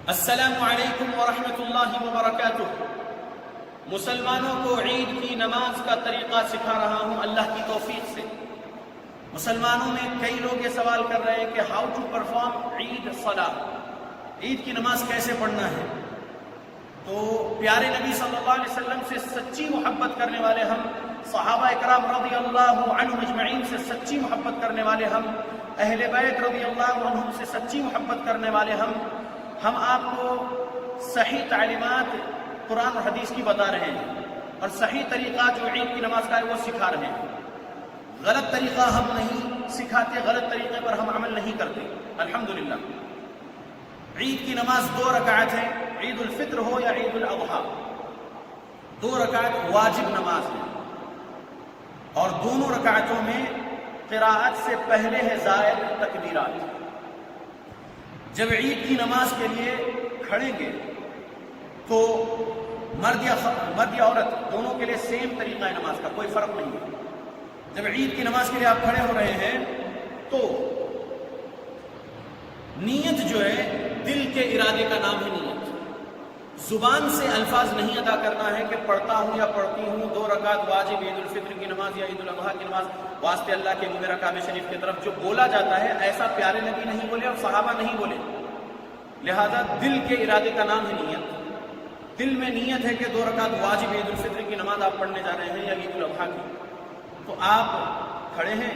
السلام علیکم ورحمۃ اللہ وبرکاتہ۔ مسلمانوں کو عید کی نماز کا طریقہ سکھا رہا ہوں اللہ کی توفیق سے۔ مسلمانوں میں کئی لوگ یہ سوال کر رہے ہیں کہ ہاؤ ٹو پرفارم عید صلاۃ، عید کی نماز کیسے پڑھنا ہے۔ تو پیارے نبی صلی اللہ علیہ وسلم سے سچی محبت کرنے والے ہم، صحابہ اکرام رضی اللہ عنہم اجمعین سے سچی محبت کرنے والے ہم، اہل بیت رضی اللہ عنہم سے سچی محبت کرنے والے ہم آپ کو صحیح تعلیمات قرآن اور حدیث کی بتا رہے ہیں اور صحیح طریقہ جو عید کی نماز کا ہے وہ سکھا رہے ہیں۔ غلط طریقہ ہم نہیں سکھاتے، غلط طریقے پر ہم عمل نہیں کرتے الحمدللہ۔ عید کی نماز 2 رکعت ہے، عید الفطر ہو یا عید الاضحیٰ، 2 رکعت واجب نماز ہے اور دونوں رکعتوں میں قراءت سے پہلے ہے زائد تکبیرات۔ جب عید کی نماز کے لیے کھڑیں گے تو مرد یا عورت دونوں کے لیے سیم طریقہ ہے نماز کا، کوئی فرق نہیں ہے۔ جب عید کی نماز کے لیے آپ کھڑے ہو رہے ہیں تو نیت جو ہے دل کے ارادے کا نام ہے نیت۔ زبان سے الفاظ نہیں ادا کرنا ہے کہ پڑھتا ہوں یا پڑھتی ہوں 2 رکعت واجب عید الفطر کی نماز یا عید الاضحیٰ کی نماز، واسطے اللہ کے میرا کعبہ شریف کی طرف جو بولا جاتا ہے ایسا پیارے نبی نہیں بولے اور صحابہ نہیں بولے۔ لہذا دل کے ارادے کا نام ہے نیت۔ دل میں نیت ہے کہ 2 رکعت واجب عید الفطر کی نماز آپ پڑھنے جا رہے ہیں یا عید الاضحیٰ کی، تو آپ کھڑے ہیں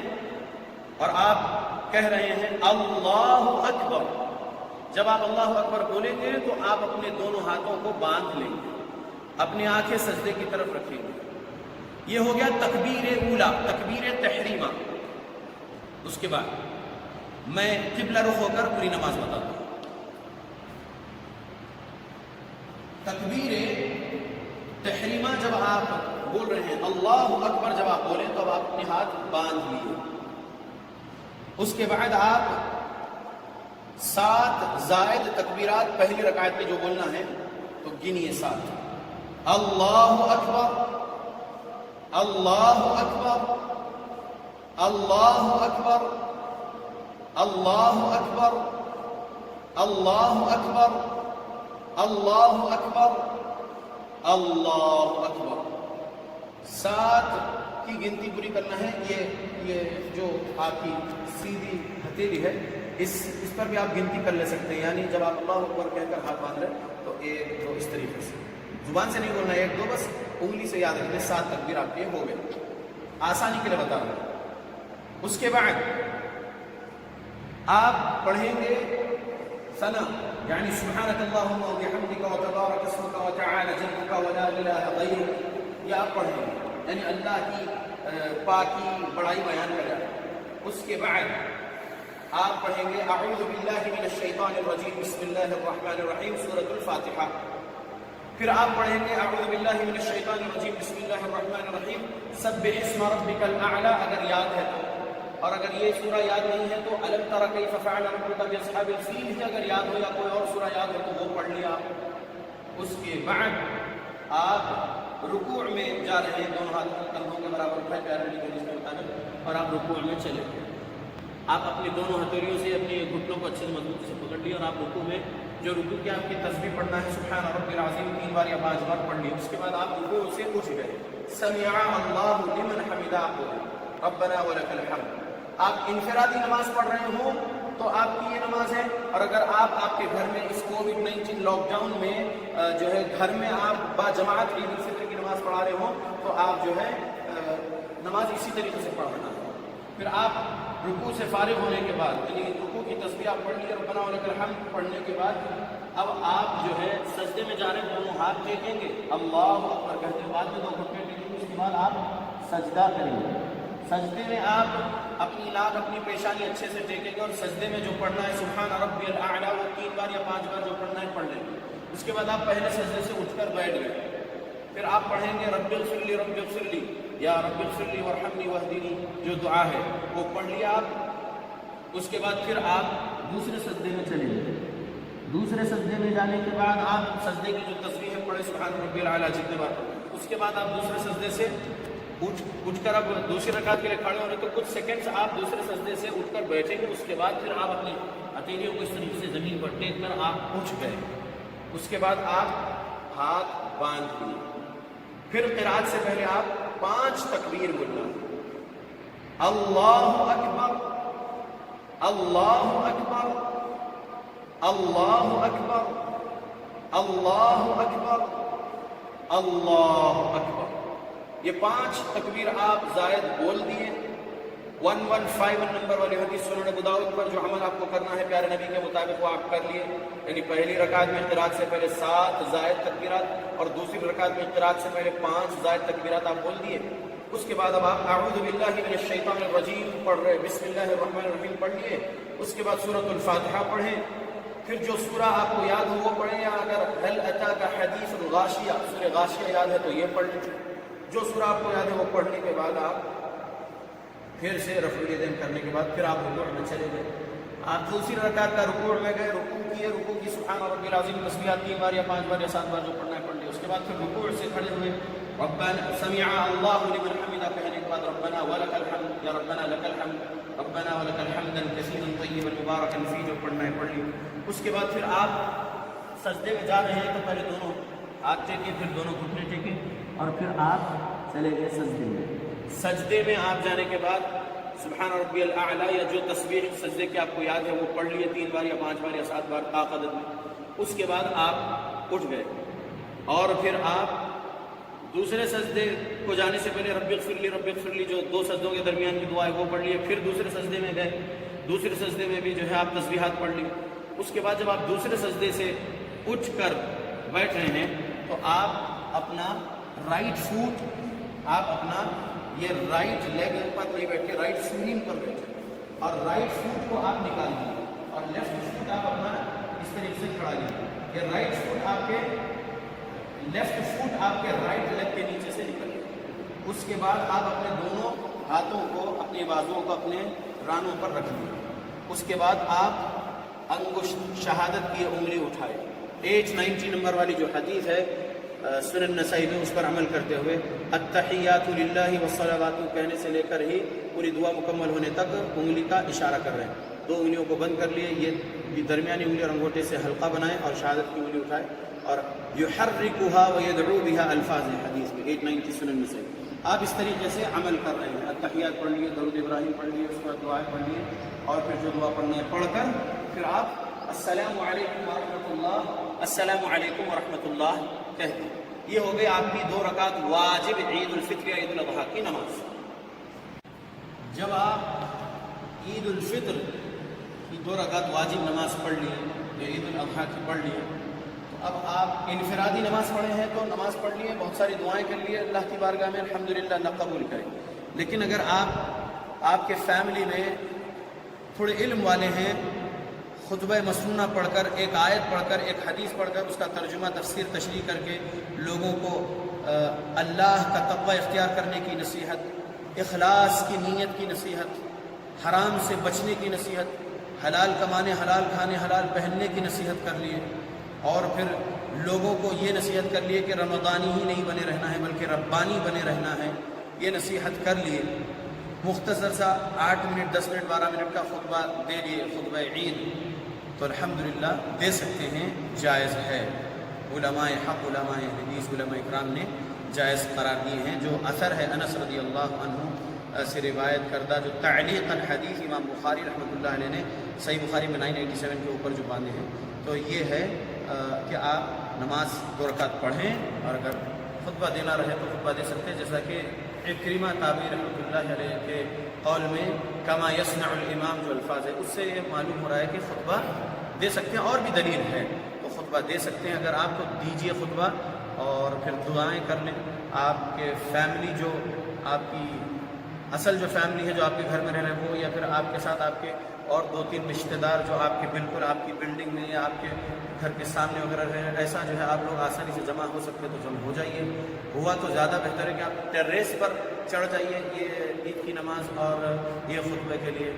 اور آپ کہہ رہے ہیں اللہ اکبر۔ جب آپ اللہ اکبر بولیں گے تو آپ اپنے دونوں ہاتھوں کو باندھ لیں گے، اپنی آنکھیں سجدے کی طرف رکھیں گے۔ یہ ہو گیا تکبیر اولا، تکبیر تحریمہ۔ اس کے بعد میں قبلہ رخ ہو کر پوری نماز بتاتا ہوں۔ تکبیر تحریمہ جب آپ بول رہے ہیں اللہ اکبر، جب آپ بولیں تو آپ اپنے ہاتھ باندھ لیے۔ اس کے بعد آپ 7 زائد تکبیرات پہلی رکعت میں جو بولنا ہے تو گنیے 7۔ اللہ اکبر، اللہ اکبر، اللہ اکبر، اللہ اکبر، اللہ اکبر، اللہ اکبر، اللہ اکبر۔ 7 کی گنتی پوری کرنا ہے۔ یہ جو آپ کی سیدھی ہتھیلی ہے اس پر بھی آپ گنتی کر لے سکتے ہیں، یعنی جب آپ اللہ اکبر کہہ کر ہاتھ باندھ رہے تو 1 2 اس طریقے سے، زبان سے نہیں بولنا 1 2، بس انگلی سے یاد رکھنے 7 تکبیر آپ کے ہو گئے۔ آسانی کے لیے بتا رہا ہوں۔ اس کے بعد آپ پڑھیں گے ثنا، یعنی سبحانک اللہم و بحمدک و تبارک اسمک و تعالی جدک و لا الہ غیرک، یہ آپ پڑھیں گے، یعنی اللہ کی پاکی بڑائی بیان کریں۔ اس کے بعد آپ پڑھیں گے اعوذ باللہ من الشیطان الرجیم بسم اللہ الرحمن الرحیم، سورۃ الفاتحہ۔ پھر آپ پڑھیں گے اعوذ باللہ من الشیطان الرجیم بسم اللہ الرحمن الرحیم سبح اسم ربک الاعلی اگر یاد ہے تو، اور اگر یہ سورہ یاد نہیں ہے تو الم تر کیف فعل ربک باصحاب الفیل ہے، اگر یاد ہو یا کوئی اور سورہ یاد ہو تو وہ پڑھ لیا۔ اس کے بعد آپ رکوع میں جا رہے ہیں، دونوں ہاتھ کندھوں کے برابر اٹھائے پیارے نبی کے حدیث کے مطابق، اور آپ رکوع میں چلے گئے۔ آپ اپنی دونوں ہتھیلیوں سے اپنے گھٹنوں کو اچھے سے مضبوطی سے پکڑ لیے اور آپ رکوع میں جو رکوع کی آپ کی تسبیح پڑھنا ہے سبحان ربی العظیم 3 بار یا 5 بار پڑھ لیے۔ اس کے بعد آپ رکوع سے اٹھ گئے، سمع اللہ لمن حمدہ، ربنا ولک الحمد۔ آپ انفرادی نماز پڑھ رہے ہوں تو آپ کی یہ نماز ہے، اور اگر آپ کے گھر میں اس کووڈ-19 لاک ڈاؤن میں جو ہے گھر میں آپ با جماعت عید الفطر کی نماز پڑھا رہے ہوں تو آپ جو ہے نماز اسی طریقے سے پڑھنا ہے۔ پھر آپ رکوع سے فارغ ہونے کے بعد، یعنی رکوع کی تسبیح آپ پڑھ لیے ربنا ولک الحمد پڑھنے کے بعد، اب آپ جو ہے سجدے میں جا رہے ہیں، دونوں ہاتھ ٹیکیں گے اللہ اکبر کہتے ہیں، بعد میں 2 گھٹنے ٹیکیں گے۔ اس کے بعد آپ سجدہ کریں گے۔ سجدے میں آپ اپنی ناک اپنی پیشانی اچھے سے ٹیکیں گے اور سجدے میں جو پڑھنا ہے سبحان ربی الاعلی وہ 3 بار یا 5 بار جو پڑھنا ہے پڑھ لیں گے۔ اس کے بعد آپ پہلے سجدے سے اٹھ کر بیٹھ گئے۔ پھر آپ پڑھیں گے رب اغفر لی رب اغفر لی یا رب اغفر لی وارحمنی واہدنی، جو دعا ہے وہ پڑھ لیا آپ۔ اس کے بعد پھر آپ دوسرے سجدے میں چلیں گے۔ دوسرے سجدے میں جانے کے بعد آپ سجدے کی جو تسبیح ہے پڑھے سبحان ربی الاعلی جتنے بار۔ اس کے بعد آپ دوسرے سجدے سے اٹھ کر اب دوسری رکعت کے لیے کھڑے ہونے تو کچھ سیکنڈز آپ دوسرے سجدے سے اٹھ کر بیٹھیں گے۔ اس کے بعد پھر آپ اپنی ہتھیلیوں کو اس طریقے سے زمین پر ٹیک کر آپ اٹھ گئے۔ اس کے بعد آپ ہاتھ باندھ لیے. پھر قرات سے پہلے آپ 5 تکبیر بولنا. اللہ اکبر، اللہ اکبر، اللہ اکبر، اللہ اکبر، اللہ اکبر. یہ 5 تکبیر آپ زائد بول دیے. 115 نمبر والی حدیث سنن ابو داؤد پر جو عمل آپ کو کرنا ہے پیارے نبی کے مطابق وہ آپ کر لیے. یعنی پہلی رکعت میں قرات سے پہلے 7 زائد تکبیرات اور دوسری رکعت میں قرات سے پہلے 5 زائد تکبیرات آپ بول دیے. اس کے بعد اب آپ اعوذ باللہ من الشیطان الرجیم پڑھ رہے، بسم اللہ الرحمن الرحیم پڑھ لیے. اس کے بعد سورۃ الفاتحہ پڑھیں. پھر جو سورہ آپ کو یاد ہو وہ پڑھیں، یا اگر هل اتاک حدیث الغاشیہ سورہ غاشیہ یاد ہے تو یہ پڑھ لیں. جو سورہ آپ کو یاد ہے وہ پڑھنے کے بعد آپ پھر سے رفع الیدین کرنے کے بعد پھر آپ رکوع میں چلے گئے. آپ دوسری رکعت کا رکوع میں گئے، رکوع کیے، رکوع کی سبحان ربی العظیم تسبیحات 3 بار یا 5 بار یا 7 بار جو پڑھنا ہے پڑھ لیا. اس کے بعد پھر رکوع سے کھڑے ہوئے، ربنا سمع اللہ لمن حمدہ کہنے کے بعد ربنا ولک الحمد یا ربنا لک الحمد ربنا ولک الحمد کثیرا طیبا مبارکا فیہ جو پڑھنا ہے پڑھ لیا. اس کے بعد پھر آپ سجدے میں جا رہے ہیں تو پہلے دونوں ہاتھ ٹیکے، پھر دونوں گھٹنے ٹیکے اور پھر آپ چلے گئے سجدے میں. سجدے میں آپ جانے کے بعد سبحان ربی الاعلی یا جو تسبیح سجدے کی آپ کو یاد ہے وہ پڑھ لیے 3 بار یا 5 بار یا 7 بار طاقت میں. اس کے بعد آپ اٹھ گئے اور پھر آپ دوسرے سجدے کو جانے سے پہلے رب اغفر لی جو 2 سجدوں کے درمیان کی دعا ہے وہ پڑھ لیے. پھر دوسرے سجدے میں گئے، دوسرے سجدے میں بھی جو ہے آپ تسبیحات پڑھ لی. اس کے بعد جب آپ دوسرے سجدے سے اٹھ کر بیٹھ رہے ہیں تو آپ اپنا رائٹ فوٹ، آپ اپنا یہ رائٹ لیگ پر نہیں بیٹھ کے رائٹ سنگنگ پر بیٹھے اور رائٹ فوٹ کو آپ نکال دیں اور لیفٹ فوٹ آپ اپنا اس طریقے سے کھڑا لیں. یہ رائٹ فوٹ آپ کے لیفٹ فوٹ آپ کے رائٹ لیگ کے نیچے سے نکل گئے. اس کے بعد آپ اپنے دونوں ہاتھوں کو اپنی بازوؤں کو اپنے رانوں پر رکھ لیں. اس کے بعد آپ انگشت شہادت کی انگلی اٹھائے. 890 نمبر والی جو حدیث ہے سنن نسائی میں اس پر عمل کرتے ہوئے التحیات للہ والصلوات کہنے سے لے کر ہی پوری دعا مکمل ہونے تک انگلی کا اشارہ کر رہے ہیں. 2 انگلیوں کو بند کر لیے، یہ درمیانی انگلی اور انگوٹھے سے حلقہ بنائیں اور شہادت کی انگلی اٹھائے اور یحرکها ویدعو بها الفاظ حدیث میں 890 سنن نسائی. آپ اس طریقے سے عمل کر رہے ہیں. التحیات پڑھ لیے، درود ابراہیم پڑھ لیے، اس کے بعد دعائیں پڑھ لیے اور پھر جو دعا پڑھنی ہے پڑھ کر پھر آپ السلام علیکم ورحمۃ اللہ، السلام علیکم ورحمۃ اللہ کہہ دیں. یہ ہو گئی آپ کی 2 رکعت واجب عید الفطر یا عید الاضحیٰ کی نماز. جب آپ عید الفطر کی 2 رکعت واجب نماز پڑھ لیے یا عید الاضحیٰ کی پڑھ لیے تو اب آپ انفرادی نماز پڑھے ہیں تو نماز پڑھ لیے، بہت ساری دعائیں کر لیے اللہ کی بارگاہ میں، الحمدللہ اللہ قبول کرے. لیکن اگر آپ کے فیملی میں تھوڑے علم والے ہیں، خطبہ مسنونہ پڑھ کر، ایک آیت پڑھ کر، ایک حدیث پڑھ کر اس کا ترجمہ تفسیر تشریح کر کے لوگوں کو اللہ کا تقوی اختیار کرنے کی نصیحت، اخلاص کی نیت کی نصیحت، حرام سے بچنے کی نصیحت، حلال کمانے، حلال کھانے، حلال پہننے کی نصیحت کر لیے اور پھر لوگوں کو یہ نصیحت کر لیے کہ رمضانی ہی نہیں بنے رہنا ہے بلکہ ربانی بنے رہنا ہے، یہ نصیحت کر لیے. مختصر سا 8 منٹ 10 منٹ 12 منٹ کا خطبہ دے لیے، خطبہ عید، تو الحمدللہ دے سکتے ہیں، جائز ہے. علماء حق، علماء حدیث، علماء اکرام نے جائز قرار دیے ہیں. جو اثر ہے انس رضی اللہ عنہ سے روایت کردہ جو تعلیق الحدیث امام بخاری رحمۃ اللہ علیہ نے صحیح بخاری میں 987 کے اوپر جو باندھے ہیں، تو یہ ہے کہ آپ نماز 2 رکعت پڑھیں اور اگر خطبہ دینا رہے تو خطبہ دے سکتے ہیں، جیسا کہ اکرمہ تابعی رحمۃ اللہ علیہ کے قول میں کما یصنع الامام جو الفاظ ہے اس سے یہ معلوم ہو رہا ہے کہ خطبہ دے سکتے ہیں. اور بھی دلیل ہے تو خطبہ دے سکتے ہیں. اگر آپ کو دیجیے خطبہ اور پھر دعائیں کر لیں. آپ کے فیملی جو آپ کی اصل جو فیملی ہے جو آپ کے گھر میں رہ رہے ہیں وہ، یا پھر آپ کے ساتھ آپ کے اور 2-3 رشتہ دار جو آپ کے بالکل آپ کی بلڈنگ میں یا آپ کے گھر کے سامنے وغیرہ رہے ہیں، ایسا جو ہے آپ لوگ آسانی سے جمع ہو سکتے تو جمع ہو جائیے. ہوا تو زیادہ بہتر ہے کہ آپ ٹیریس پر چڑھ جائیے یہ عید کی نماز اور یہ خطبے کے لیے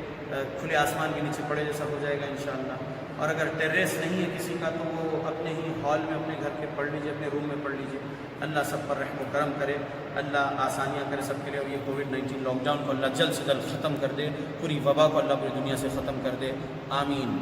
کھلے آسمان کے نیچے پڑے جیسا ہو جائے گا انشاءاللہ. اور اگر ٹیریس نہیں ہے کسی کا تو وہ اپنے ہی ہال میں اپنے گھر کے پڑھ لیجیے، اپنے روم میں پڑھ لیجیے. اللہ سب پر رحم و کرم کرے، اللہ آسانیاں کرے سب کے لیے. اور یہ کووڈ-19 لاک ڈاؤن کو اللہ جلد سے جلد ختم کر دے، پوری وبا کو اللہ پوری دنیا سے ختم کر دے. آمین.